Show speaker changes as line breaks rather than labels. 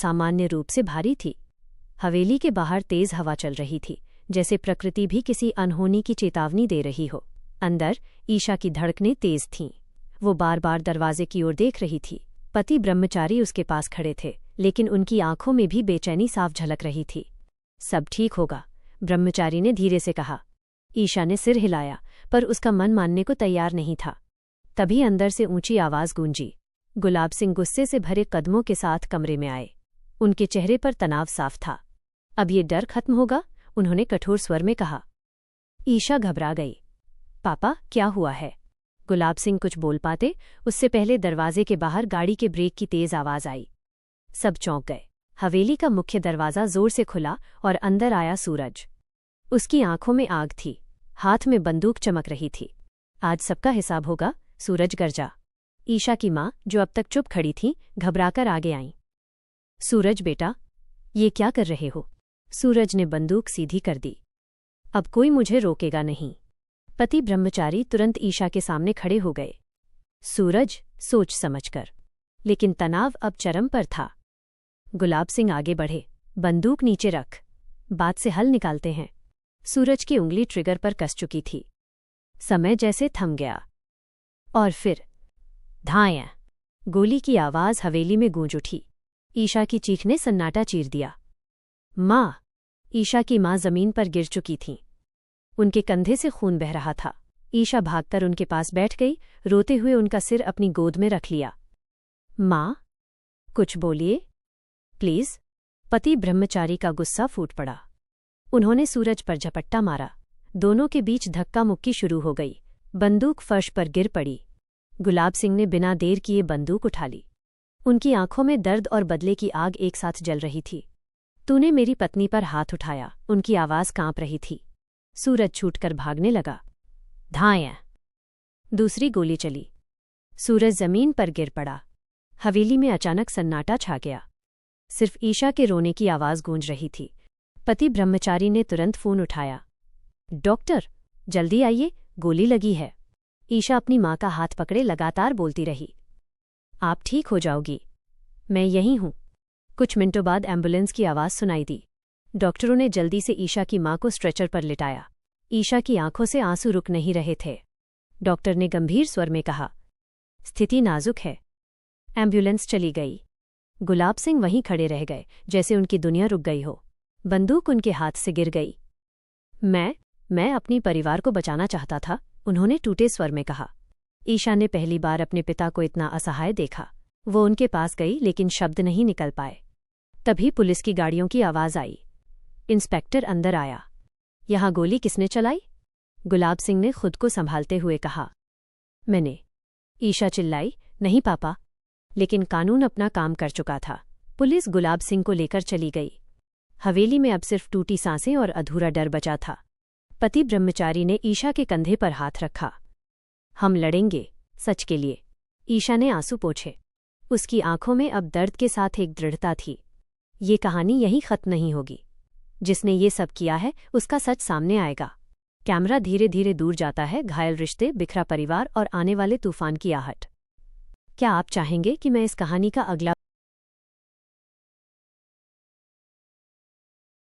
असामान्य रूप से भारी थी। हवेली के बाहर तेज हवा चल रही थी, जैसे प्रकृति भी किसी अनहोनी की चेतावनी दे रही हो। अंदर ईशा की धड़कनें तेज थीं। वो बार बार दरवाजे की ओर देख रही थी। पति ब्रह्मचारी उसके पास खड़े थे, लेकिन उनकी आंखों में भी बेचैनी साफ झलक रही थी। सब ठीक होगा, ब्रह्मचारी ने धीरे से कहा। ईशा ने सिर हिलाया, पर उसका मन मानने को तैयार नहीं था। तभी अंदर से ऊंची आवाज गूंजी। गुलाब सिंह गुस्से से भरे कदमों के साथ कमरे में आए। उनके चेहरे पर तनाव साफ था। अब ये डर खत्म होगा, उन्होंने कठोर स्वर में कहा। ईशा घबरा गई। पापा, क्या हुआ है? गुलाब सिंह कुछ बोल पाते उससे पहले दरवाजे के बाहर गाड़ी के ब्रेक की तेज आवाज आई। सब चौंक गए। हवेली का मुख्य दरवाजा जोर से खुला और अंदर आया सूरज। उसकी आंखों में आग थी, हाथ में बंदूक चमक रही थी। आज सबका हिसाब होगा, सूरज गरजा। ईशा की माँ, जो अब तक चुप खड़ी थी, घबराकर आगे आईं। सूरज बेटा, ये क्या कर रहे हो? सूरज ने बंदूक सीधी कर दी। अब कोई मुझे रोकेगा नहीं। पति ब्रह्मचारी तुरंत ईशा के सामने खड़े हो गए। सूरज, सोच समझकर। लेकिन तनाव अब चरम पर था। गुलाब सिंह आगे बढ़े। बंदूक नीचे रख, बात से हल निकालते हैं। सूरज की उंगली ट्रिगर पर कस चुकी थी। समय जैसे थम गया। और फिर धाया। गोली की आवाज हवेली में गूंज उठी। ईशा की चीख ने सन्नाटा चीर दिया। माँ! ईशा की माँ जमीन पर गिर चुकी थीं। उनके कंधे से खून बह रहा था। ईशा भागकर उनके पास बैठ गई, रोते हुए उनका सिर अपनी गोद में रख लिया। माँ, कुछ बोलिए प्लीज। पति ब्रह्मचारी का गुस्सा फूट पड़ा। उन्होंने सूरज पर झपट्टा मारा। दोनों के बीच धक्का मुक्की शुरू हो गई। बंदूक फर्श पर गिर पड़ी। गुलाब सिंह ने बिना देर किए बंदूक उठा ली। उनकी आंखों में दर्द और बदले की आग एक साथ जल रही थी। तूने मेरी पत्नी पर हाथ उठाया, उनकी आवाज कांप रही थी। सूरज छूटकर भागने लगा। धाया। दूसरी गोली चली। सूरज जमीन पर गिर पड़ा। हवेली में अचानक सन्नाटा छा गया। सिर्फ ईशा के रोने की आवाज गूंज रही थी। पति ब्रह्मचारी ने तुरंत फोन उठाया। डॉक्टर, जल्दी आइए, गोली लगी है। ईशा अपनी माँ का हाथ पकड़े लगातार बोलती रही। आप ठीक हो जाओगी, मैं यहीं हूं। कुछ मिनटों बाद एम्बुलेंस की आवाज सुनाई दी। डॉक्टरों ने जल्दी से ईशा की माँ को स्ट्रेचर पर लिटाया। ईशा की आंखों से आंसू रुक नहीं रहे थे। डॉक्टर ने गंभीर स्वर में कहा, स्थिति नाजुक है। एम्बुलेंस चली गई। गुलाब सिंह वहीं खड़े रह गए, जैसे उनकी दुनिया रुक गई हो। बंदूक उनके हाथ से गिर गई। मैं अपनी परिवार को बचाना चाहता था, उन्होंने टूटे स्वर में कहा। ईशा ने पहली बार अपने पिता को इतना असहाय देखा। वो उनके पास गई, लेकिन शब्द नहीं निकल पाए। तभी पुलिस की गाड़ियों की आवाज आई। इंस्पेक्टर अंदर आया। यहां गोली किसने चलाई? गुलाब सिंह ने खुद को संभालते हुए कहा। मैंने। ईशा चिल्लाई, नहीं पापा। लेकिन कानून अपना काम कर चुका था। पुलिस गुलाब सिंह को लेकर चली गई। हवेली में अब सिर्फ टूटी सांसें और अधूरा डर बचा था। पति ब्रह्मचारी ने ईशा के कंधे पर हाथ रखा। हम लड़ेंगे, सच के लिए। ईशा ने आंसू पोंछे। उसकी आंखों में अब दर्द के साथ एक दृढ़ता थी। ये कहानी यहीं खत्म नहीं होगी। जिसने ये सब किया है, उसका सच सामने आएगा। कैमरा धीरे धीरे दूर जाता है। घायल रिश्ते, बिखरा परिवार और आने वाले तूफान की आहट। क्या आप चाहेंगे कि मैं इस कहानी का अगला